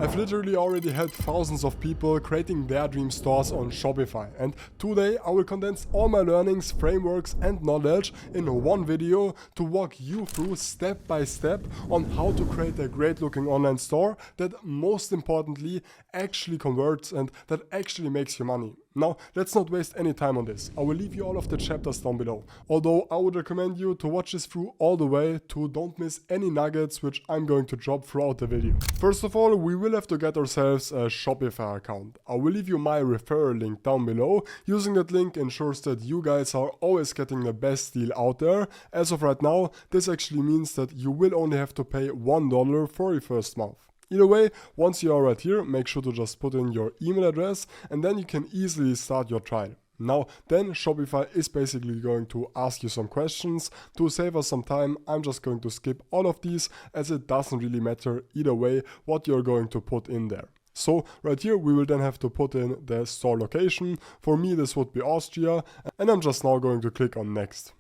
I've literally already had thousands of people creating their dream stores on Shopify, and today I will condense all my learnings, frameworks and knowledge in one video to walk you through step by step on how to create a great looking online store that most importantly actually converts and that actually makes you money. Now, let's not waste any time on this. I will leave you all of the chapters down below. Although I would recommend you to watch this through all the way to don't miss any nuggets which I'm going to drop throughout the video. First of all, we will have to get ourselves a Shopify account. I will leave you my referral link down below. Using that link ensures that you guys are always getting the best deal out there. As of right now, this actually means that you will only have to pay $1 for your first month. Either way, once you are right here, make sure to just put in your email address and then you can easily start your trial. Now, then Shopify is basically going to ask you some questions. To save us some time, I'm just going to skip all of these as it doesn't really matter either way what you're going to put in there. So right here, we will then have to put in the store location. For me, this would be Austria, and I'm just now going to click on next.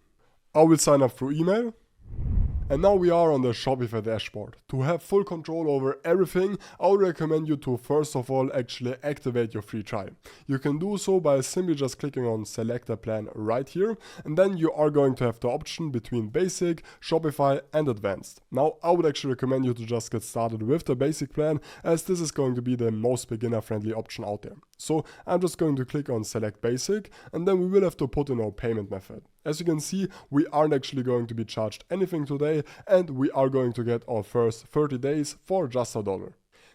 I will sign up through email. And now we are on the Shopify dashboard. To have full control over everything, I would recommend you to first of all actually activate your free trial. You can do so by simply just clicking on select a plan right here, and then you are going to have the option between basic, Shopify and advanced. Now I would actually recommend you to just get started with the basic plan, as this is going to be the most beginner friendly option out there. So I'm just going to click on select basic, and then we will have to put in our payment method. As you can see, we aren't actually going to be charged anything today, and we are going to get our first 30 days for just $1.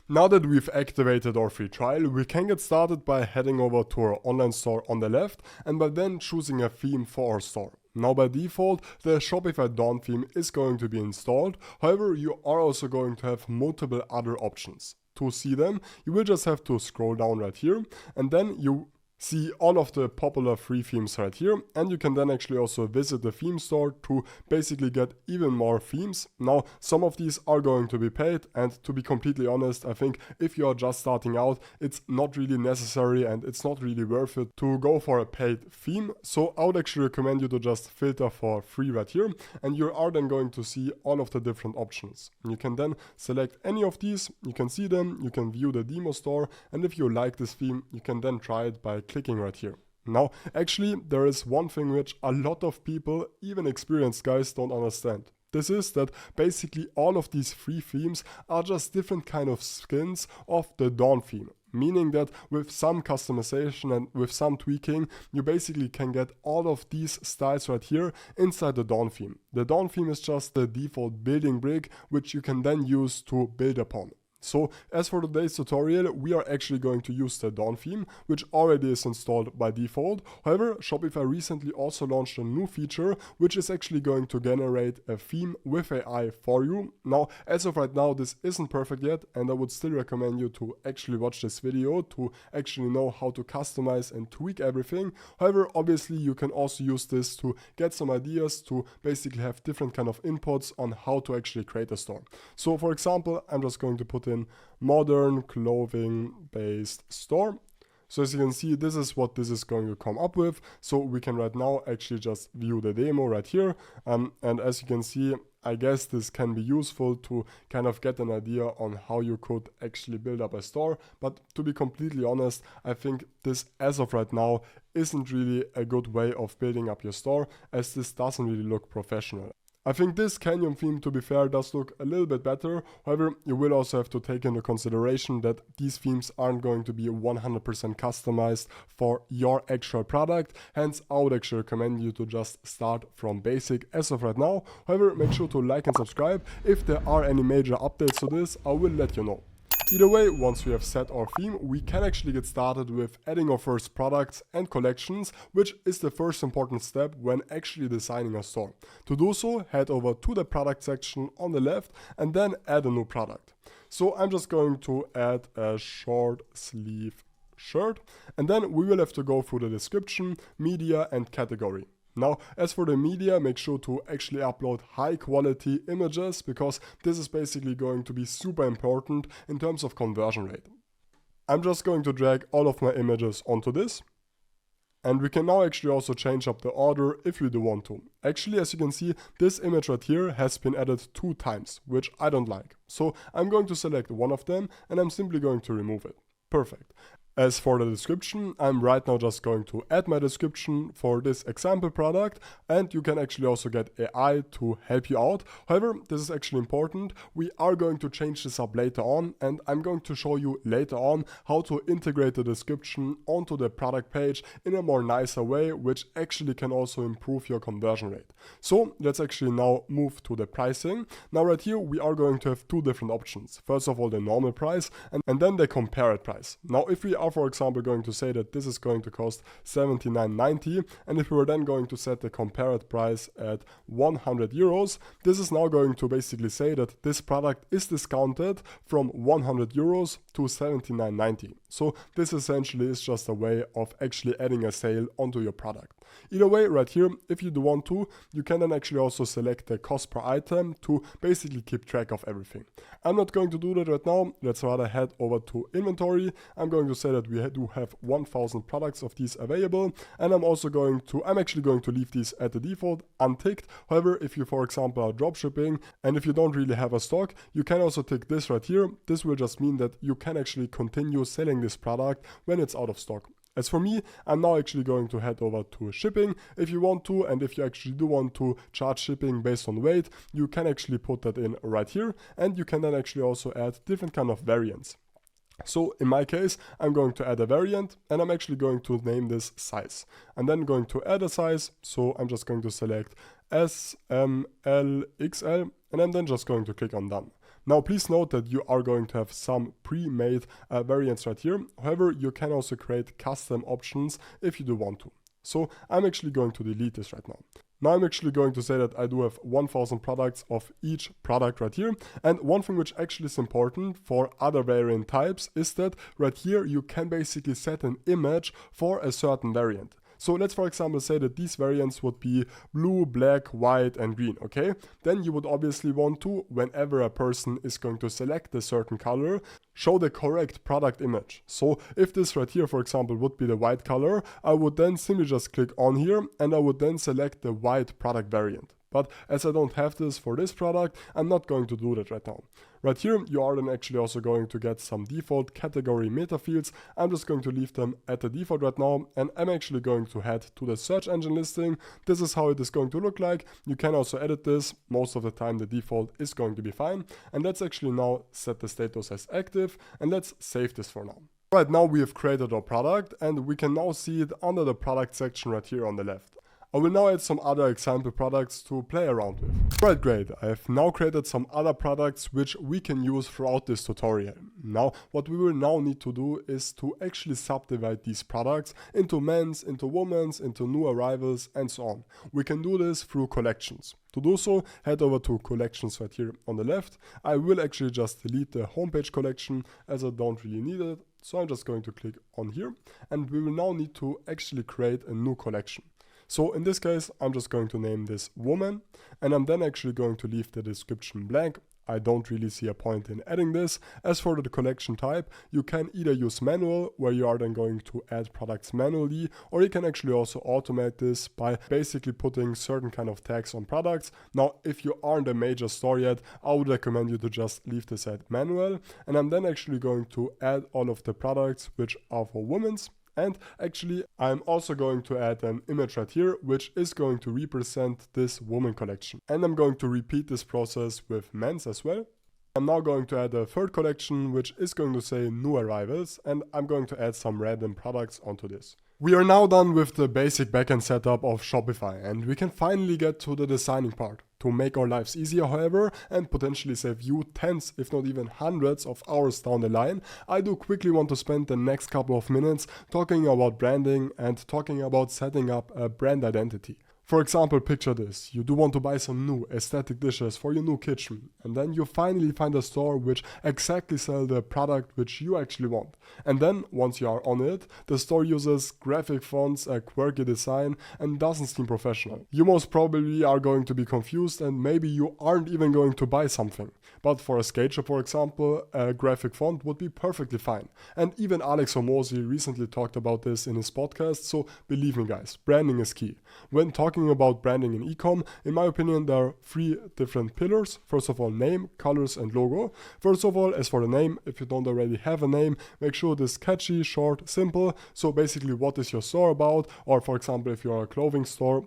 Now that we've activated our free trial, we can get started by heading over to our online store on the left and by then choosing a theme for our store. Now by default, the Shopify Dawn theme is going to be installed, however you are also going to have multiple other options. To see them, you will just have to scroll down right here, and then you see all of the popular free themes right here, and you can then actually also visit the theme store to basically get even more themes. Now some of these are going to be paid, and to be completely honest, I think if you are just starting out, it's not really necessary and it's not really worth it to go for a paid theme. So I would actually recommend you to just filter for free right here, and you are then going to see all of the different options. You can then select any of these, you can see them, you can view the demo store, and if you like this theme, you can then try it by clicking right here. Now, actually, there is one thing which a lot of people, even experienced guys, don't understand. This is that basically all of these free themes are just different kind of skins of the Dawn theme. Meaning that with some customization and with some tweaking, you basically can get all of these styles right here inside the Dawn theme. The Dawn theme is just the default building brick, which you can then use to build upon. So as for today's tutorial, we are actually going to use the Dawn theme, which already is installed by default. However, Shopify recently also launched a new feature, which is actually going to generate a theme with AI for you. Now, as of right now, this isn't perfect yet, and I would still recommend you to actually watch this video to actually know how to customize and tweak everything. However, obviously you can also use this to get some ideas to basically have different kind of inputs on how to actually create a store. So for example, I'm just going to put in modern clothing based store. So as you can see, this is what this is going to come up with. So we can right now actually just view the demo right here. And as you can see, I guess this can be useful to kind of get an idea on how you could actually build up a store. But to be completely honest, I think this as of right now isn't really a good way of building up your store, as this doesn't really look professional. I think this canyon theme, to be fair, does look a little bit better. However, you will also have to take into consideration that these themes aren't going to be 100% customized for your actual product. Hence, I would actually recommend you to just start from basic as of right now. However, make sure to like and subscribe. If there are any major updates to this, I will let you know. Either way, once we have set our theme, we can actually get started with adding our first products and collections, which is the first important step when actually designing a store. To do so, head over to the product section on the left and then add a new product. So I'm just going to add a short sleeve shirt, and then we will have to go through the description, media and category. Now, as for the media, make sure to actually upload high quality images, because this is basically going to be super important in terms of conversion rate. I'm just going to drag all of my images onto this. And we can now actually also change up the order if we do want to. Actually, as you can see, this image right here has been added 2 times, which I don't like. So I'm going to select one of them and I'm simply going to remove it. Perfect. As for the description, I'm right now just going to add my description for this example product, and you can actually also get AI to help you out. However, this is actually important. We are going to change this up later on, and I'm going to show you later on how to integrate the description onto the product page in a more nicer way, which actually can also improve your conversion rate. So let's actually now move to the pricing. Now right here, we are going to have 2 different options. First of all, the normal price and then the compared price. Now, if we are, for example, going to say that this is going to cost $79.90, and if we were then going to set the compared price at 100 euros, this is now going to basically say that this product is discounted from 100 euros to $79.90. So this essentially is just a way of actually adding a sale onto your product. Either way, right here, if you do want to, you can then actually also select the cost per item to basically keep track of everything. I'm not going to do that right now. Let's rather head over to inventory. I'm going to say that we do have 1000 products of these available, and I'm actually going to leave these at the default unticked. However, if you, for example, are dropshipping and if you don't really have a stock, you can also tick this right here. This will just mean that you can actually continue selling this product when it's out of stock. As for me, I'm now actually going to head over to shipping. If you want to, and if you actually do want to charge shipping based on weight, you can actually put that in right here, and you can then actually also add different kind of variants. So in my case, I'm going to add a variant, and I'm actually going to name this size. I'm then going to add a size, so I'm just going to select S, M, L, XL, and I'm then just going to click on done. Now please note that you are going to have some pre-made variants right here. However, you can also create custom options if you do want to. So I'm actually going to delete this right now. Now I'm actually going to say that I do have 1000 products of each product right here. And one thing which actually is important for other variant types is that right here you can basically set an image for a certain variant. So let's, for example, say that these variants would be blue, black, white, and green, okay? Then you would obviously want to, whenever a person is going to select a certain color, show the correct product image. So if this right here, for example, would be the white color, I would then simply just click on here, and I would then select the white product variant. But as I don't have this for this product, I'm not going to do that right now. Right here, you are then actually also going to get some default category meta fields. I'm just going to leave them at the default right now, and I'm actually going to head to the search engine listing. This is how it is going to look like. You can also edit this. Most of the time, the default is going to be fine. And let's actually now set the status as active, and let's save this for now. Right now, we have created our product, and we can now see it under the product section right here on the left. I will now add some other example products to play around with. Right, great. I have now created some other products which we can use throughout this tutorial. Now, what we will now need to do is to actually subdivide these products into men's, into women's, into new arrivals, and so on. We can do this through collections. To do so, head over to collections right here on the left. I will actually just delete the homepage collection as I don't really need it. So I'm just going to click on here, and we will now need to actually create a new collection. So in this case, I'm just going to name this woman, and I'm then actually going to leave the description blank. I don't really see a point in adding this. As for the collection type, you can either use manual, where you are then going to add products manually, or you can actually also automate this by basically putting certain kind of tags on products. Now, if you aren't a major store yet, I would recommend you to just leave this at manual, and I'm then actually going to add all of the products which are for women's. And actually, I'm also going to add an image right here, which is going to represent this woman collection. And I'm going to repeat this process with men's as well. I'm now going to add a third collection, which is going to say new arrivals, and I'm going to add some random products onto this. We are now done with the basic backend setup of Shopify, and we can finally get to the designing part. To make our lives easier, however, and potentially save you tens, if not even hundreds of hours down the line, I do quickly want to spend the next couple of minutes talking about branding and talking about setting up a brand identity. For example, picture this. You do want to buy some new aesthetic dishes for your new kitchen, and then you finally find a store which exactly sells the product which you actually want. And then, once you are on it, the store uses graphic fonts, a quirky design, and doesn't seem professional. You most probably are going to be confused and maybe you aren't even going to buy something. But for a skate shop, for example, a graphic font would be perfectly fine. And even Alex Hormozi recently talked about this in his podcast, so believe me guys, branding is key. When talking about branding in e-com, in my opinion, there are 3 different pillars. First of all, name, colors, and logo. First of all, as for the name, if you don't already have a name, make sure it is catchy, short, simple. So basically, what is your store about? Or for example, if you're a clothing store,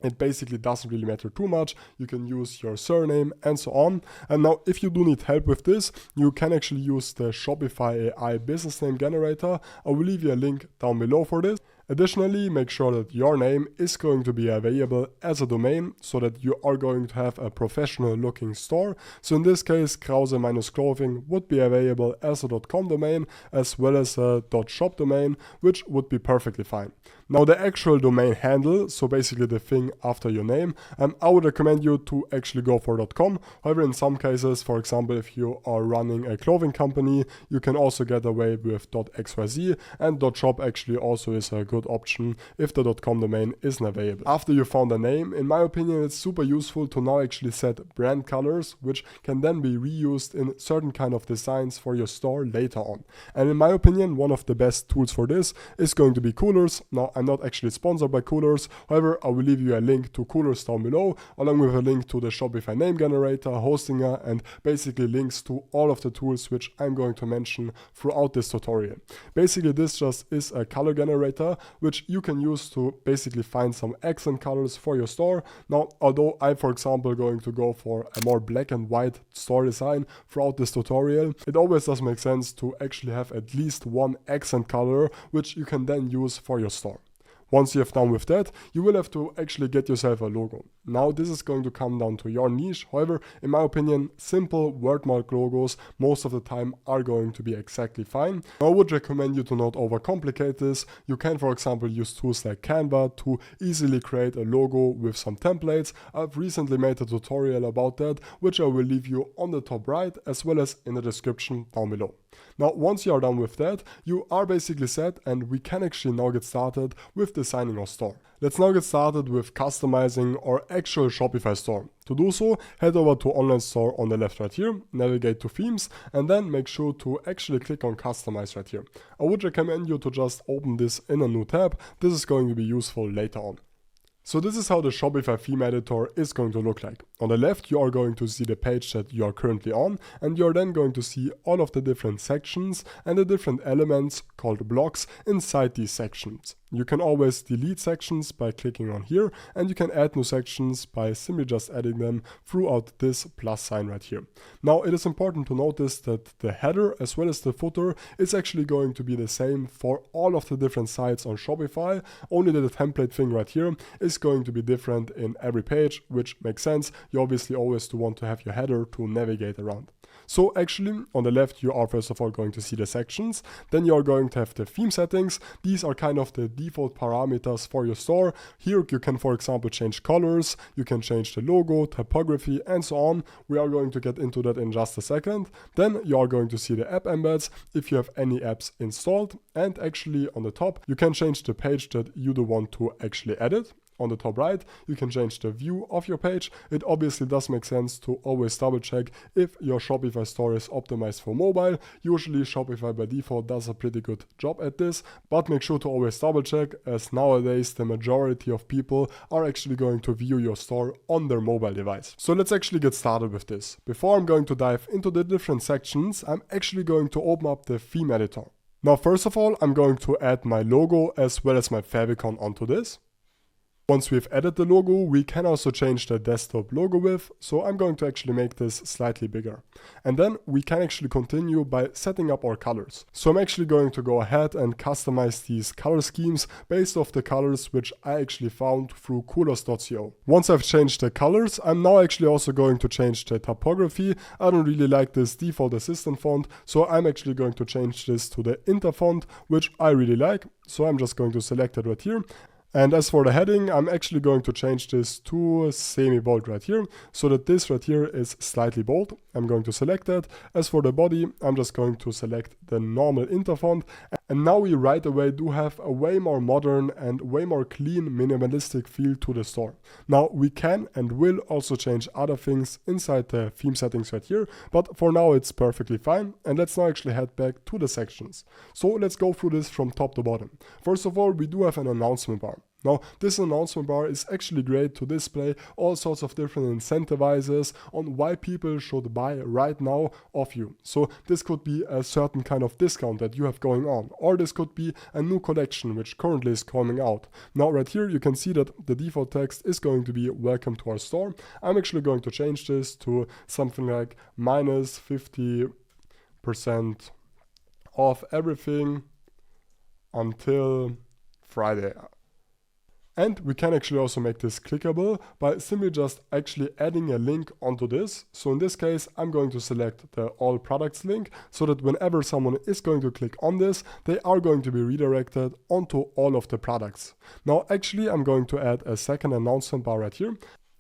it basically doesn't really matter too much. You can use your surname and so on. And now if you do need help with this, you can actually use the Shopify AI business name generator. I will leave you a link down below for this. Additionally, make sure that your name is going to be available as a domain so that you are going to have a professional looking store. So in this case, Krause-Clothing would be available as a .com domain as well as a .shop domain, which would be perfectly fine. Now the actual domain handle, so basically the thing after your name, I would recommend you to actually go for .com. However, in some cases, for example, if you are running a clothing company, you can also get away with .xyz, and .shop actually also is a good option if the .com domain isn't available. After you found a name, in my opinion, it's super useful to now actually set brand colors, which can then be reused in certain kind of designs for your store later on. And in my opinion, one of the best tools for this is going to be Coolers. Now, I'm not actually sponsored by Coolers. However, I will leave you a link to Coolers down below, along with a link to the Shopify name generator, Hostinger, and basically links to all of the tools which I'm going to mention throughout this tutorial. Basically, this just is a color generator, which you can use to basically find some accent colors for your store. Now, although I'm, for example, going to go for a more black and white store design throughout this tutorial, it always does make sense to actually have at least one accent color, which you can then use for your store. Once you have done with that, you will have to actually get yourself a logo. Now this is going to come down to your niche. However, in my opinion, simple wordmark logos most of the time are going to be exactly fine. I would recommend you to not overcomplicate this. You can, for example, use tools like Canva to easily create a logo with some templates. I've recently made a tutorial about that, which I will leave you on the top right as well as in the description down below. Now, once you are done with that, you are basically set and we can actually now get started with designing our store. Let's now get started with customizing our actual Shopify store. To do so, head over to Online Store on the left right here, navigate to Themes, and then make sure to actually click on Customize right here. I would recommend you to just open this in a new tab. This is going to be useful later on. So this is how the Shopify theme editor is going to look like. On the left, you are going to see the page that you are currently on, and you're then going to see all of the different sections and the different elements called blocks inside these sections. You can always delete sections by clicking on here, and you can add new sections by simply just adding them throughout this plus sign right here. Now, it is important to notice that the header as well as the footer is actually going to be the same for all of the different sites on Shopify, only that the template thing right here is going to be different in every page, which makes sense. You obviously always want to have your header to navigate around. So actually, on the left, you are first of all going to see the sections. Then you are going to have the theme settings. These are kind of the default parameters for your store. Here you can, for example, change colors. You can change the logo, typography, and so on. We are going to get into that in just a second. Then you are going to see the app embeds if you have any apps installed. And actually on the top, you can change the page that you do want to actually edit. On the top right, you can change the view of your page. It obviously does make sense to always double check if your Shopify store is optimized for mobile. Usually Shopify by default does a pretty good job at this, but make sure to always double check, as nowadays the majority of people are actually going to view your store on their mobile device. So let's actually get started with this. Before I'm going to dive into the different sections, I'm actually going to open up the theme editor. Now, first of all, I'm going to add my logo as well as my favicon onto this. Once we've added the logo, we can also change the desktop logo width, so I'm going to actually make this slightly bigger. And then we can actually continue by setting up our colors. So I'm actually going to go ahead and customize these color schemes based off the colors which I actually found through coolers.co. Once I've changed the colors, I'm now actually also going to change the typography. I don't really like this default assistant font, so I'm actually going to change this to the Inter font, which I really like. So I'm just going to select it right here. And as for the heading, I'm actually going to change this to semi-bold right here, so that this right here is slightly bold. I'm going to select that. As for the body, I'm just going to select the normal inter font. And now we right away do have a way more modern and way more clean minimalistic feel to the store. Now we can and will also change other things inside the theme settings right here, but for now it's perfectly fine. And let's now actually head back to the sections. So let's go through this from top to bottom. First of all, we do have an announcement bar. Now, this announcement bar is actually great to display all sorts of different incentivizers on why people should buy right now of you. So this could be a certain kind of discount that you have going on, or this could be a new collection which currently is coming out. Now right here you can see that the default text is going to be welcome to our store. I'm actually going to change this to something like minus 50% off everything until Friday. And we can actually also make this clickable by simply just actually adding a link onto this. So in this case, I'm going to select the all products link so that whenever someone is going to click on this, they are going to be redirected onto all of the products. Now, actually, I'm going to add a second announcement bar right here.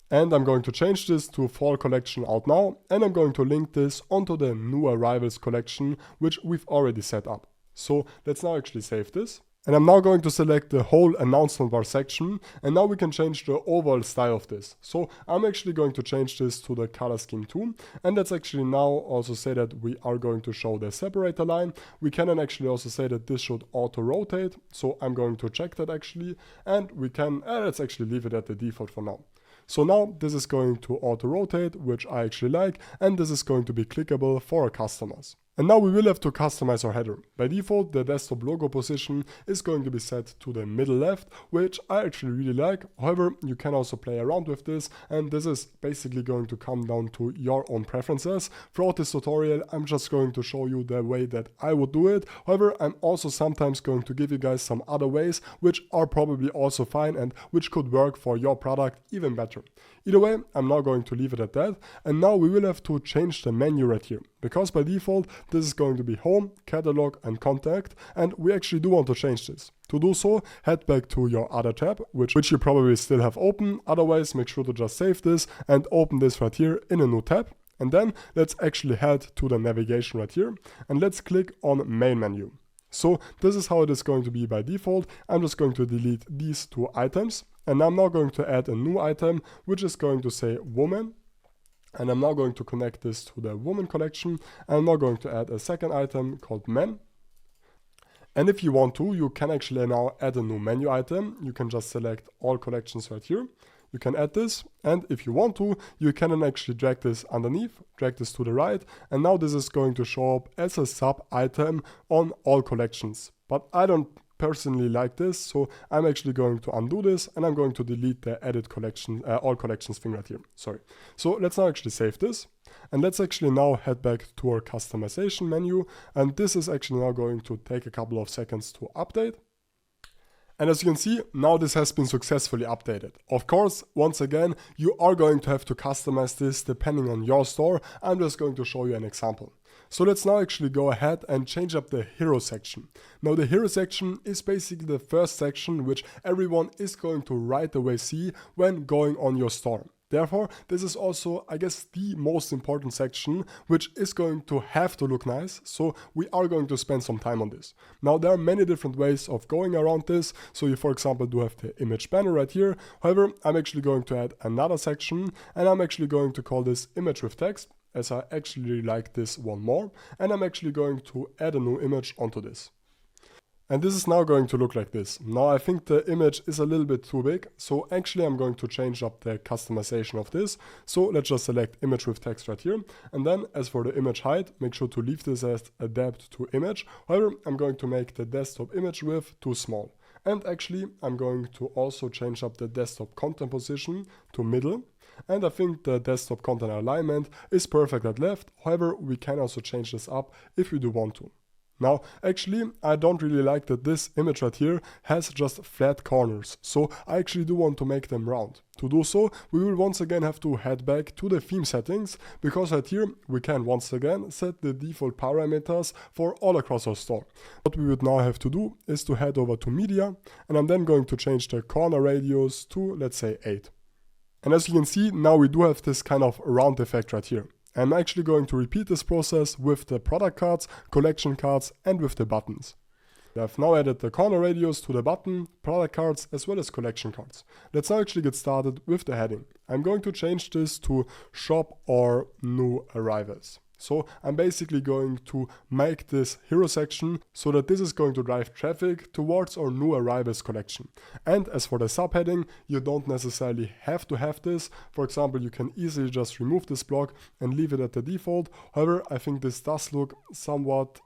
And I'm going to change this to fall collection out now. And I'm going to link this onto the new arrivals collection, which we've already set up. So let's now actually save this. And I'm now going to select the whole announcement bar section, and now we can change the overall style of this. So I'm actually going to change this to the color scheme too, and let's actually now also say that we are going to show the separator line. We can then actually also say that this should auto rotate, so I'm going to check that actually, and we can, let's actually leave it at the default for now. So now this is going to auto rotate, which I actually like, and this is going to be clickable for our customers. And now we will have to customize our header. By default, the desktop logo position is going to be set to the middle left, which I actually really like. However, you can also play around with this, and this is basically going to come down to your own preferences. Throughout this tutorial, I'm just going to show you the way that I would do it. However, I'm also sometimes going to give you guys some other ways, which are probably also fine and which could work for your product even better. Either way, I'm now going to leave it at that. And now we will have to change the menu right here, because by default, this is going to be home, catalog and contact, and we actually do want to change this. To do so, head back to your other tab, which you probably still have open. Otherwise, make sure to just save this and open this right here in a new tab. And then let's actually head to the navigation right here and let's click on main menu. So this is how it is going to be by default. I'm just going to delete these two items, and I'm now going to add a new item, which is going to say woman. And I'm now going to connect this to the woman collection. And I'm now going to add a second item called men. And if you want to, you can actually now add a new menu item. You can just select all collections right here. You can add this, and if you want to, you can then actually drag this underneath, drag this to the right, and now this is going to show up as a sub item on all collections. But I don't personally like this, so I'm actually going to undo this, and I'm going to delete the edit collection, all collections thing right here. Sorry. So let's now actually save this, and let's actually now head back to our customization menu, and this is actually now going to take a couple of seconds to update. And as you can see, now this has been successfully updated. Of course, once again, you are going to have to customize this depending on your store. I'm just going to show you an example. So let's now actually go ahead and change up the hero section. Now the hero section is basically the first section which everyone is going to right away see when going on your store. Therefore, this is also, I guess, the most important section, which is going to have to look nice. So we are going to spend some time on this. Now, there are many different ways of going around this. So you, for example, do have the image banner right here. However, I'm actually going to add another section, and I'm actually going to call this image with text, as I actually like this one more. And I'm actually going to add a new image onto this. And this is now going to look like this. Now I think the image is a little bit too big, so actually I'm going to change up the customization of this. So let's just select image with text right here. And then as for the image height, make sure to leave this as adapt to image. However, I'm going to make the desktop image width too small. And actually I'm going to also change up the desktop content position to middle. And I think the desktop content alignment is perfect at left. However, we can also change this up if we do want to. Now, actually, I don't really like that this image right here has just flat corners, so I actually do want to make them round. To do so, we will once again have to head back to the theme settings, because right here we can once again set the default parameters for all across our store. What we would now have to do is to head over to media, and I'm then going to change the corner radius to, let's say, 8. And as you can see, now we do have this kind of round effect right here. I'm actually going to repeat this process with the product cards, collection cards, and with the buttons. I've now added the corner radius to the button, product cards, as well as collection cards. Let's now actually get started with the heading. I'm going to change this to shop or new arrivals. So I'm basically going to make this hero section so that this is going to drive traffic towards our new arrivals collection. And as for the subheading, you don't necessarily have to have this. For example, you can easily just remove this block and leave it at the default. However, I think this does look somewhat,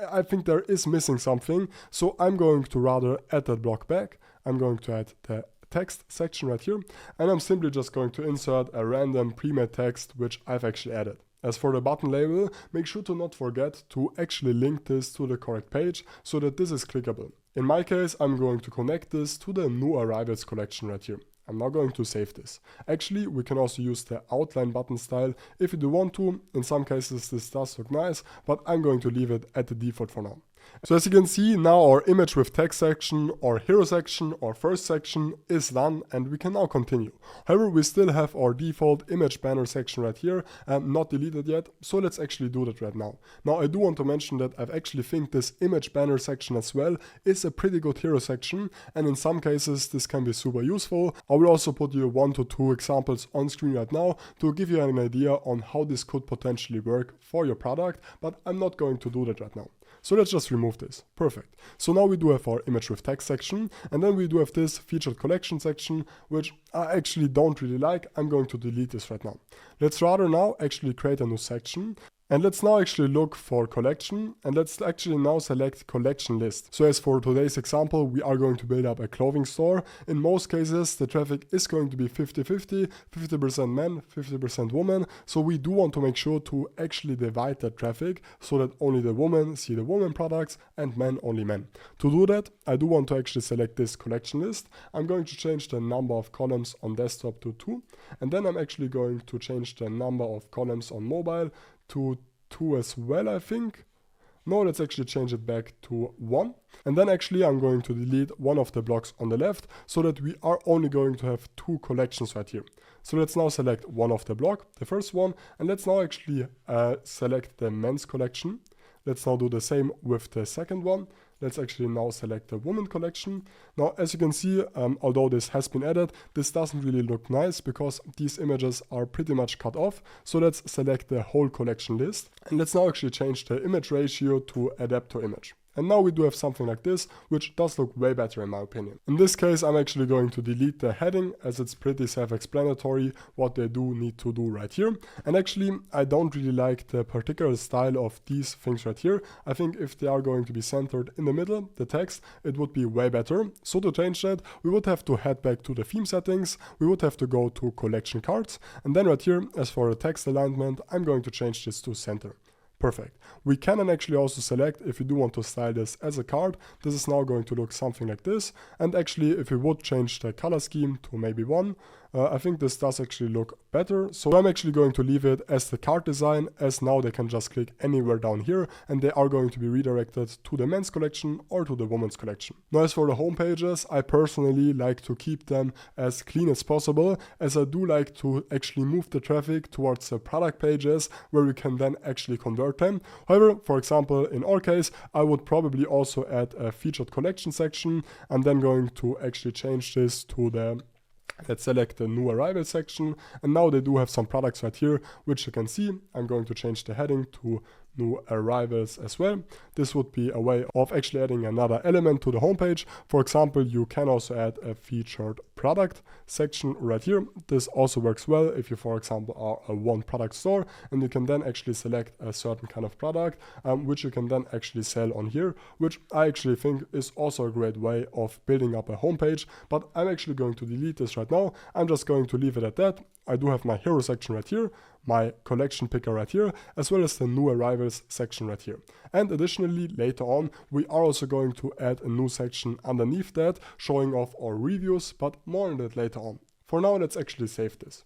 I think there is missing something. So I'm going to rather add that block back. I'm going to add the text section right here. And I'm simply just going to insert a random pre-made text which I've actually added. As for the button label, make sure to not forget to actually link this to the correct page so that this is clickable. In my case, I'm going to connect this to the new arrivals collection right here. I'm now going to save this. Actually, we can also use the outline button style if you do want to. In some cases this does look nice, but I'm going to leave it at the default for now. So as you can see, now our image with text section or hero section or first section is done, and we can now continue. However, we still have our default image banner section right here and not deleted yet, so let's actually do that right now. Now I do want to mention that I actually think this image banner section as well is a pretty good hero section, and in some cases this can be super useful. I will also put you 1 to 2 examples on screen right now to give you an idea on how this could potentially work for your product, but I'm not going to do that right now. So let's just remove this. Perfect. So now we do have our image with text section, and then we do have this featured collection section, which I actually don't really like. I'm going to delete this right now. Let's rather now actually create a new section. And let's now actually look for collection, and let's actually now select collection list. So as for today's example, we are going to build up a clothing store. In most cases, the traffic is going to be 50-50, 50% men, 50% women. So we do want to make sure to actually divide that traffic so that only the women see the women products and men only men. To do that, I do want to actually select this collection list. I'm going to change the number of columns on desktop to 2. And then I'm actually going to change the number of columns on mobile to 2 as well, I think. No, let's actually change it back to 1. And then actually I'm going to delete one of the blocks on the left so that we are only going to have 2 collections right here. So let's now select one of the block, the first one, and let's now actually select the men's collection. Let's now do the same with the second one. Let's actually now select the woman collection. Now, as you can see, although this has been added, this doesn't really look nice because these images are pretty much cut off. So let's select the whole collection list. And let's now actually change the image ratio to adapt to image. And now we do have something like this, which does look way better in my opinion. In this case, I'm actually going to delete the heading as it's pretty self-explanatory what they do need to do right here. And actually, I don't really like the particular style of these things right here. I think if they are going to be centered in the middle, the text, it would be way better. So to change that, we would have to head back to the theme settings. We would have to go to collection cards. And then right here, as for the text alignment, I'm going to change this to center. Perfect. We can actually also select if you do want to style this as a card. This is now going to look something like this. And actually, if we would change the color scheme to maybe 1, I think this does actually look better. So I'm actually going to leave it as the card design, as now they can just click anywhere down here and they are going to be redirected to the men's collection or to the women's collection. Now as for the home pages, I personally like to keep them as clean as possible, as I do like to actually move the traffic towards the product pages where we can then actually convert them. However, for example, in our case, I would probably also add a featured collection section. I'm then going to actually change this to the let's select the new arrival section, and now they do have some products right here, which you can see. I'm going to change the heading to new arrivals as well. This would be a way of actually adding another element to the homepage. For example, you can also add a featured product section right here. This also works well if you, for example, are a one product store, and you can then actually select a certain kind of product, which you can then actually sell on here, which I actually think is also a great way of building up a homepage. But I'm actually going to delete this right now. I'm just going to leave it at that. I do have my hero section right here, my collection picker right here, as well as the new arrivals section right here. And additionally, later on, we are also going to add a new section underneath that, showing off our reviews, but more on that later on. For now, let's actually save this.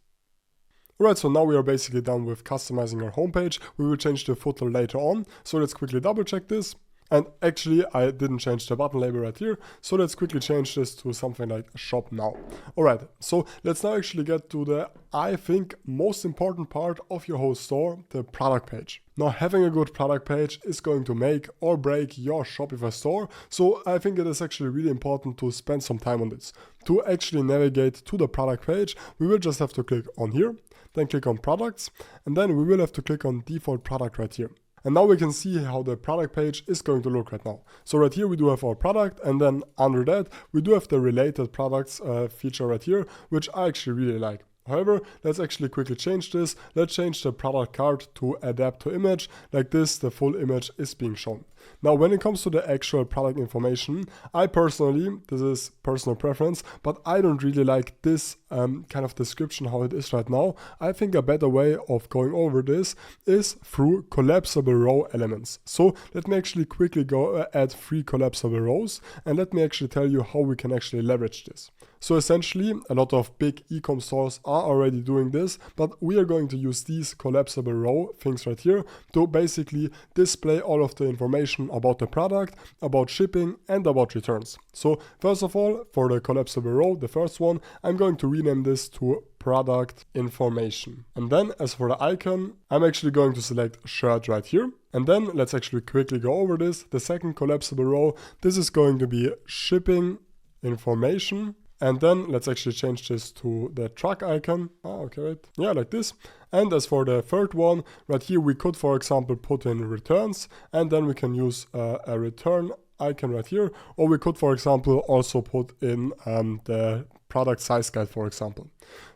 Alright, so now we are basically done with customizing our homepage. We will change the footer later on, so let's quickly double check this. And actually, I didn't change the button label right here, so let's quickly change this to something like shop now. Alright, so let's now actually get to the, I think, most important part of your whole store, the product page. Now, having a good product page is going to make or break your Shopify store, so I think it is actually really important to spend some time on this. To actually navigate to the product page, we will just have to click on here, then click on products, and then we will have to click on default product right here. And now we can see how the product page is going to look right now. So right here we do have our product, and then under that we do have the related products feature right here, which I actually really like. However, let's actually quickly change this. Let's change the product card to adapt to image. Like this, the full image is being shown. Now, when it comes to the actual product information, I personally, this is personal preference, but I don't really like this kind of description how it is right now. I think a better way of going over this is through collapsible row elements. So let me actually quickly go add 3 collapsible rows, and let me actually tell you how we can actually leverage this. So essentially, a lot of big e-com stores are already doing this, but we are going to use these collapsible row things right here to basically display all of the information about the product, about shipping, and about returns. So first of all, for the collapsible row, the first one, I'm going to rename this to product information. And then as for the icon, I'm actually going to select shirt right here. And then let's actually quickly go over this. The second collapsible row, this is going to be shipping information. And then let's actually change this to the truck icon. Okay, right. Yeah, like this. And as for the third one, right here, we could, for example, put in returns, and then we can use a return icon right here. Or we could, for example, also put in the product size guide, for example.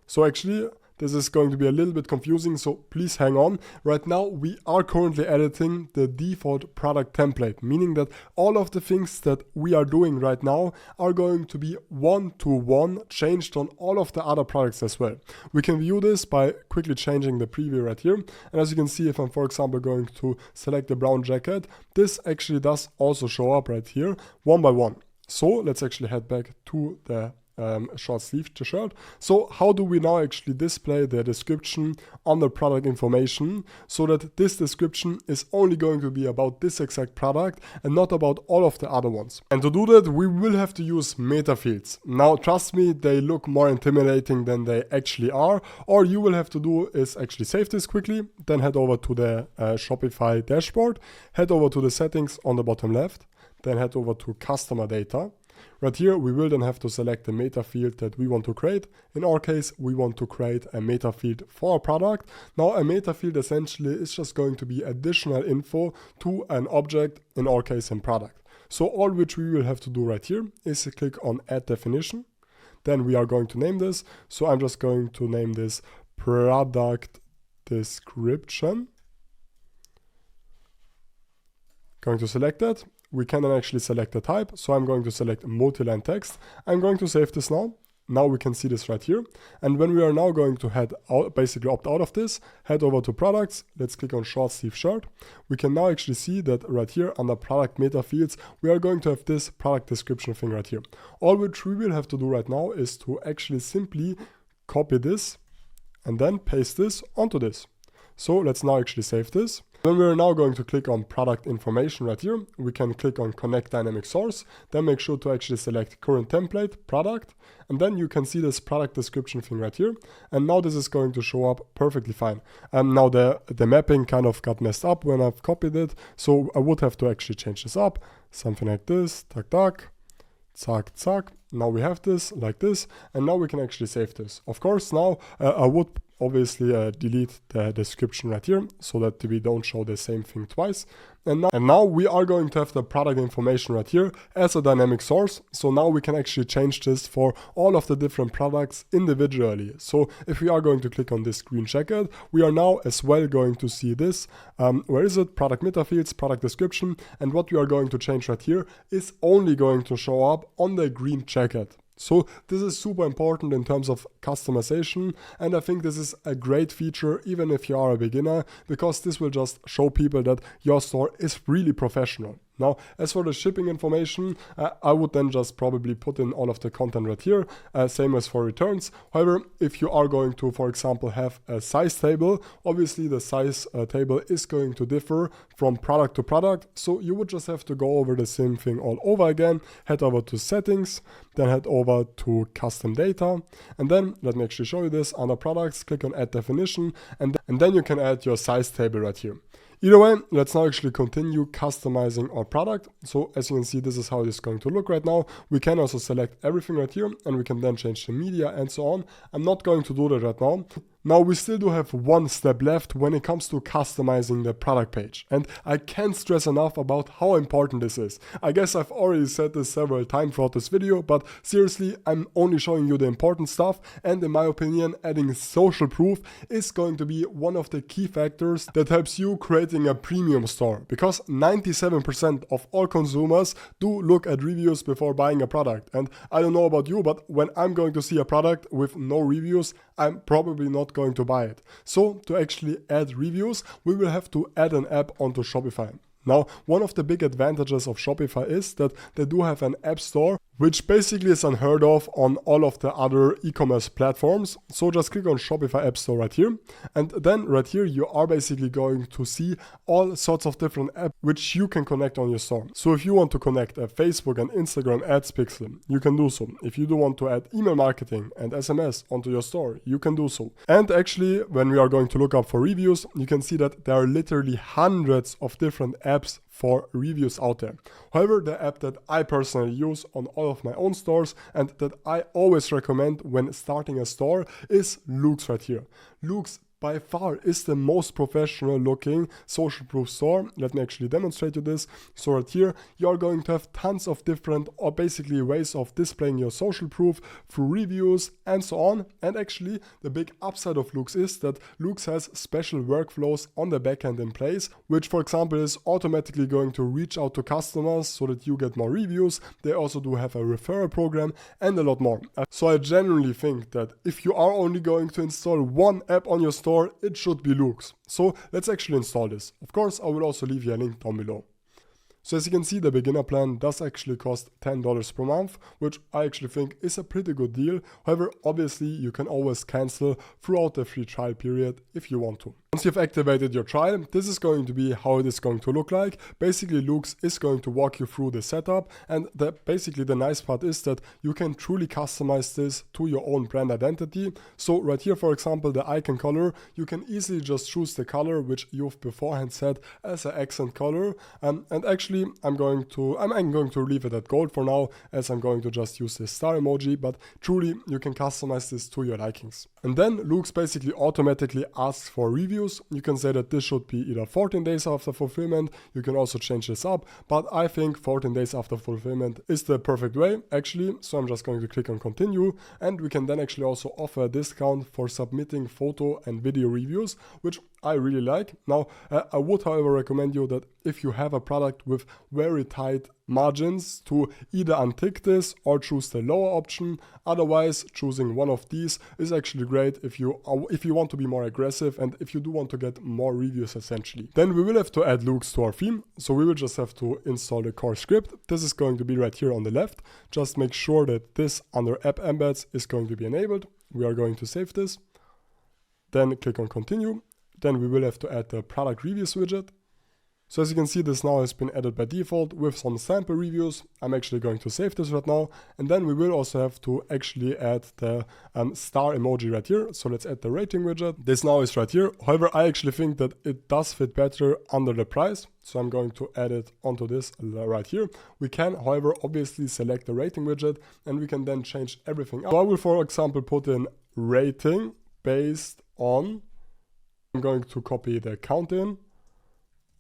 So actually, this is going to be a little bit confusing, so please hang on. Right now, we are currently editing the default product template, meaning that all of the things that we are doing right now are going to be one-to-one changed on all of the other products as well. We can view this by quickly changing the preview right here. And as you can see, if I'm, for example, going to select the brown jacket, this actually does also show up right here, one by one. So let's actually head back to the short sleeve t-shirt. So how do we now actually display the description on the product information so that this description is only going to be about this exact product and not about all of the other ones? And to do that, we will have to use meta fields. Now, trust me, they look more intimidating than they actually are. All you will have to do is actually save this quickly, then head over to the Shopify dashboard, head over to the settings on the bottom left, then head over to customer data. Right here, we will then have to select the meta field that we want to create. In our case, we want to create a meta field for a product. Now, a meta field essentially is just going to be additional info to an object, in our case, in product. So all which we will have to do right here is to click on add definition. Then we are going to name this. So I'm just going to name this product description. Going to select that. We can then actually select the type. So I'm going to select multi-line text. I'm going to save this now. Now we can see this right here. And when we are now going to head out, basically opt out of this, head over to products. Let's click on short sleeve shirt. We can now actually see that right here under product meta fields, we are going to have this product description thing right here. All which we will have to do right now is to actually simply copy this and then paste this onto this. So let's now actually save this. Then we're now going to click on product information right here. We can click on connect dynamic source, then make sure to actually select current template, product, and then you can see this product description thing right here. And now this is going to show up perfectly fine. And now the mapping kind of got messed up when I've copied it. So I would have to actually change this up, something like this, tac, tac, zack, zack. Now we have this like this, and now we can actually save this. Of course, now I would obviously delete the description right here so that we don't show the same thing twice. And now we are going to have the product information right here as a dynamic source. So now we can actually change this for all of the different products individually. So if we are going to click on this green jacket, we are now as well going to see this. Where is it? Product meta fields, product description. And what we are going to change right here is only going to show up on the green jacket. So this is super important in terms of customization, and I think this is a great feature even if you are a beginner, because this will just show people that your store is really professional. Now, as for the shipping information, I would then just probably put in all of the content right here, same as for returns. However, if you are going to, for example, have a size table, obviously the size table is going to differ from product to product. So you would just have to go over the same thing all over again, head over to settings, then head over to custom data. And then let me actually show you this under products, click on add definition, and then you can add your size table right here. Either way, let's now actually continue customizing our product. So as you can see, this is how it is going to look right now. We can also select everything right here, and we can then change the media and so on. I'm not going to do that right now. Now we still do have one step left when it comes to customizing the product page, and I can't stress enough about how important this is. I guess I've already said this several times throughout this video, but seriously, I'm only showing you the important stuff, and in my opinion, adding social proof is going to be one of the key factors that helps you creating a premium store, because 97% of all consumers do look at reviews before buying a product. And I don't know about you, but when I'm going to see a product with no reviews, I'm probably not going to buy it. So to actually add reviews, we will have to add an app onto Shopify. Now, one of the big advantages of Shopify is that they do have an app store, which basically is unheard of on all of the other e-commerce platforms. So just click on Shopify App Store right here. And then right here, you are basically going to see all sorts of different apps which you can connect on your store. So if you want to connect a Facebook and Instagram ads pixel, you can do so. If you do want to add email marketing and SMS onto your store, you can do so. And actually, when we are going to look up for reviews, you can see that there are literally hundreds of different apps for reviews out there. However, the app that I personally use on all of my own stores and that I always recommend when starting a store is Loox right here. Loox by far is the most professional looking social proof store. Let me actually demonstrate you this. So right here, you're going to have tons of different or basically ways of displaying your social proof through reviews and so on. And actually the big upside of Loox is that Loox has special workflows on the backend in place, which for example is automatically going to reach out to customers so that you get more reviews. They also do have a referral program and a lot more. So I genuinely think that if you are only going to install one app on your store, it should be Loox. So let's actually install this. Of course, I will also leave you a link down below. So as you can see, the beginner plan does actually cost $10 per month, which I actually think is a pretty good deal. However, obviously you can always cancel throughout the free trial period if you want to. Once you've activated your trial, this is going to be how it is going to look like. Basically, Loox is going to walk you through the setup, and basically the nice part is that you can truly customize this to your own brand identity. So right here, for example, the icon color, you can easily just choose the color which you've beforehand set as an accent color. And actually, I'm going to leave it at gold for now, as I'm going to just use this star emoji, but truly you can customize this to your likings. And then Loox basically automatically asks for reviews. You can say that this should be either 14 days after fulfillment. You can also change this up, but I think 14 days after fulfillment is the perfect way actually. So I'm just going to click on continue, and we can then actually also offer a discount for submitting photo and video reviews, which I really like. Now, I would however recommend you that if you have a product with very tight margins, to either untick this or choose the lower option. Otherwise, choosing one of these is actually great if you want to be more aggressive and if you do want to get more reviews essentially. Then we will have to add Loox to our theme. So we will just have to install the core script. This is going to be right here on the left. Just make sure that this under app embeds is going to be enabled. We are going to save this. Then click on continue. Then we will have to add the product reviews widget. So as you can see, this now has been added by default with some sample reviews. I'm actually going to save this right now. And then we will also have to actually add the star emoji right here. So let's add the rating widget. This now is right here. However, I actually think that it does fit better under the price. So I'm going to add it onto this right here. We can, however, obviously select the rating widget and we can then change everything up. So I will, for example, put in rating based on, I'm going to copy the count in,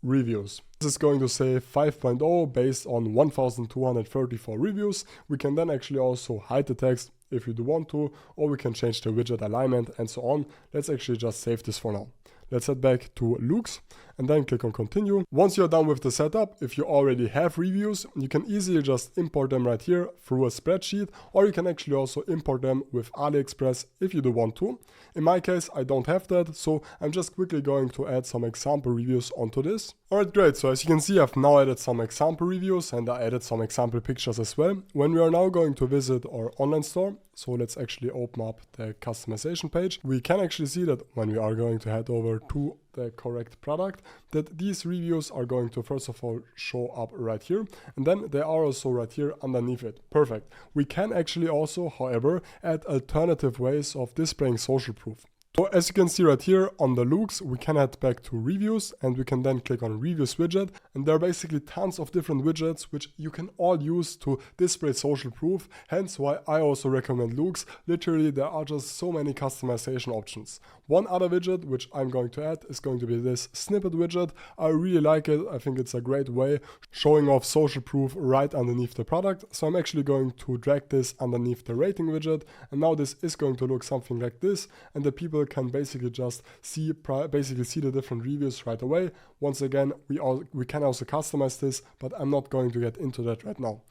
reviews. This is going to say 5.0 based on 1234 reviews. We can then actually also hide the text if you do want to, or we can change the widget alignment and so on. Let's actually just save this for now. Let's head back to Loox, and then click on continue. Once you're done with the setup, if you already have reviews, you can easily just import them right here through a spreadsheet, or you can actually also import them with AliExpress if you do want to. In my case, I don't have that, so I'm just quickly going to add some example reviews onto this. Alright, great. So as you can see, I've now added some example reviews and I added some example pictures as well. When we are now going to visit our online store, so let's actually open up the customization page, we can actually see that when we are going to head over to the correct product, that these reviews are going to first of all show up right here, and then they are also right here underneath it. Perfect. We can actually also, however, add alternative ways of displaying social proof. So as you can see right here on the looks, we can head back to reviews and we can then click on reviews widget, and there are basically tons of different widgets which you can all use to display social proof, hence why I also recommend looks. Literally there are just so many customization options. One other widget which I'm going to add is going to be this snippet widget. I really like it. I think it's a great way showing off social proof right underneath the product. So I'm actually going to drag this underneath the rating widget, and now this is going to look something like this, and the people can basically just see the different reviews right away. Once again, we can also customize this, but I'm not going to get into that right now.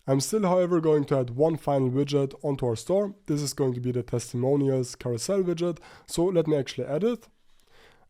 I'm still, however, going to add one final widget onto our store. This is going to be the testimonials carousel widget. So let me actually add it.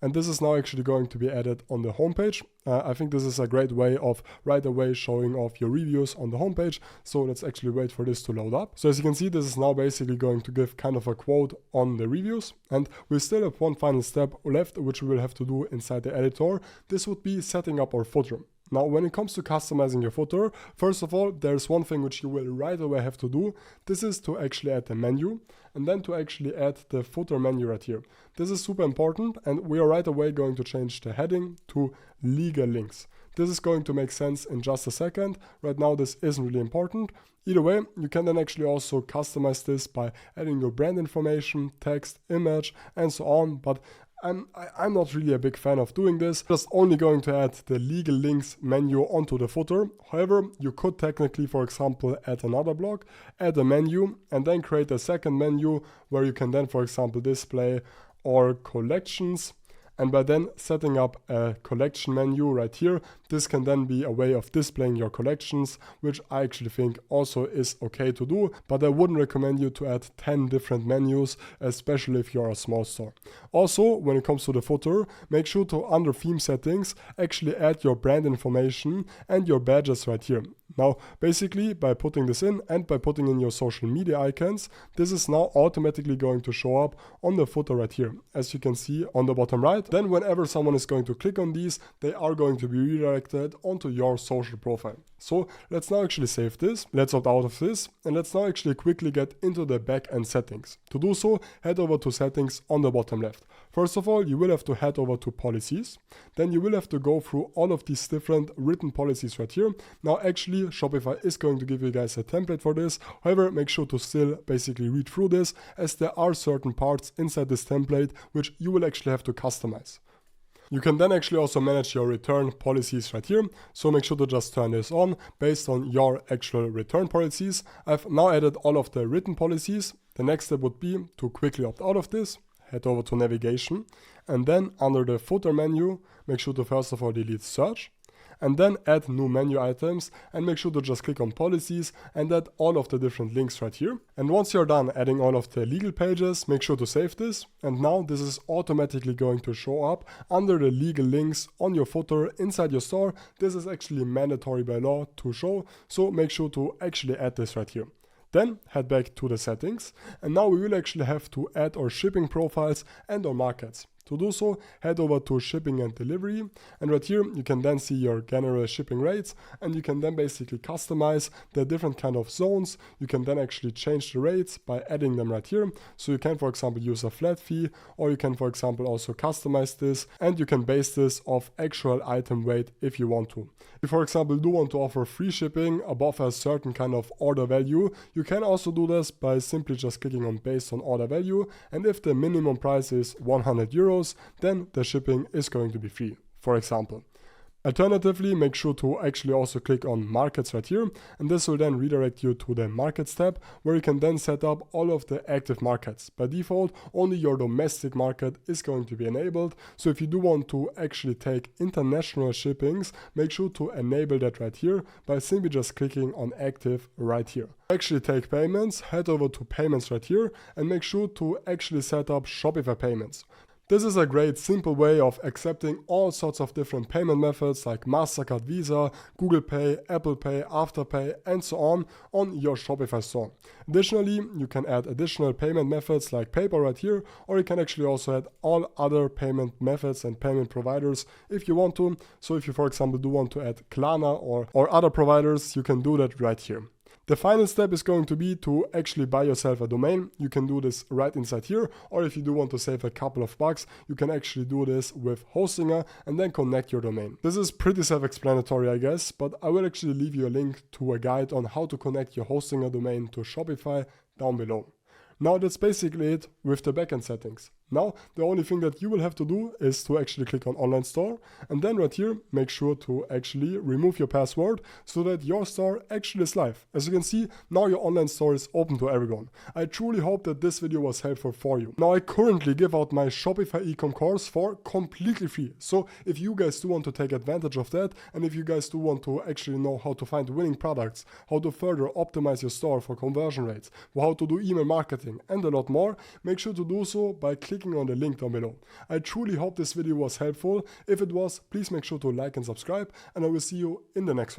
And this is now actually going to be added on the homepage. I think this is a great way of right away showing off your reviews on the homepage. So let's actually wait for this to load up. So as you can see, this is now basically going to give kind of a quote on the reviews. And we still have one final step left, which we will have to do inside the editor. This would be setting up our footer. Now, when it comes to customizing your footer, first of all, there's one thing which you will right away have to do. This is to actually add the menu and then to actually add the footer menu right here. This is super important, and we are right away going to change the heading to legal links. This is going to make sense in just a second. Right now, this isn't really important. Either way, you can then actually also customize this by adding your brand information, text, image, and so on. But I'm not really a big fan of doing this, just only going to add the legal links menu onto the footer. However, you could technically, for example, add another block, add a menu, and then create a second menu where you can then, for example, display our collections. And by then setting up a collection menu right here, this can then be a way of displaying your collections, which I actually think also is okay to do, but I wouldn't recommend you to add 10 different menus, especially if you're a small store. Also, when it comes to the footer, make sure to, under theme settings, actually add your brand information and your badges right here. Now, basically, by putting this in and by putting in your social media icons, this is now automatically going to show up on the footer right here, as you can see on the bottom right. Then whenever someone is going to click on these, they are going to be redirected onto your social profile. So let's now actually save this, let's opt out of this, and let's now actually quickly get into the backend settings. To do so, head over to settings on the bottom left. First of all, you will have to head over to policies. Then you will have to go through all of these different written policies right here. Now actually, Shopify is going to give you guys a template for this. However, make sure to still basically read through this, as there are certain parts inside this template which you will actually have to customize. You can then actually also manage your return policies right here. So make sure to just turn this on based on your actual return policies. I've now added all of the written policies. The next step would be to quickly opt out of this, head over to navigation, and then under the footer menu, make sure to first of all delete search, and then add new menu items, and make sure to just click on policies and add all of the different links right here. And once you're done adding all of the legal pages, make sure to save this. And now this is automatically going to show up under the legal links on your footer inside your store. This is actually mandatory by law to show, so make sure to actually add this right here. Then head back to the settings, and now we will actually have to add our shipping profiles and our markets. To do so, head over to shipping and delivery, and right here you can then see your general shipping rates, and you can then basically customize the different kind of zones. You can then actually change the rates by adding them right here. So you can, for example, use a flat fee, or you can, for example, also customize this, and you can base this off actual item weight if you want to. If, for example, do want to offer free shipping above a certain kind of order value, you can also do this by simply just clicking on based on order value, and if the minimum price is 100 euros, then the shipping is going to be free, for example. Alternatively, make sure to actually also click on Markets right here, and this will then redirect you to the Markets tab, where you can then set up all of the active markets. By default, only your domestic market is going to be enabled, so if you do want to actually take international shippings, make sure to enable that right here by simply just clicking on Active right here. To actually take payments, head over to Payments right here and make sure to actually set up Shopify payments. This is a great simple way of accepting all sorts of different payment methods like MasterCard, Visa, Google Pay, Apple Pay, Afterpay, and so on your Shopify store. Additionally, you can add additional payment methods like PayPal right here, or you can actually also add all other payment methods and payment providers if you want to. So if you, for example, do want to add Klarna or other providers, you can do that right here. The final step is going to be to actually buy yourself a domain. You can do this right inside here, or if you do want to save a couple of bucks, you can actually do this with Hostinger and then connect your domain. This is pretty self-explanatory, I guess, but I will actually leave you a link to a guide on how to connect your Hostinger domain to Shopify down below. Now that's basically it with the backend settings. Now the only thing that you will have to do is to actually click on Online Store, and then right here make sure to actually remove your password so that your store actually is live. As you can see, now your online store is open to everyone. I truly hope that this video was helpful for you. Now I currently give out my Shopify ecom course for completely free. So if you guys do want to take advantage of that, and if you guys do want to actually know how to find winning products, how to further optimize your store for conversion rates, how to do email marketing, and a lot more, make sure to do so by clicking on the link down below. I truly hope this video was helpful. If it was, please make sure to like and subscribe, and I will see you in the next one.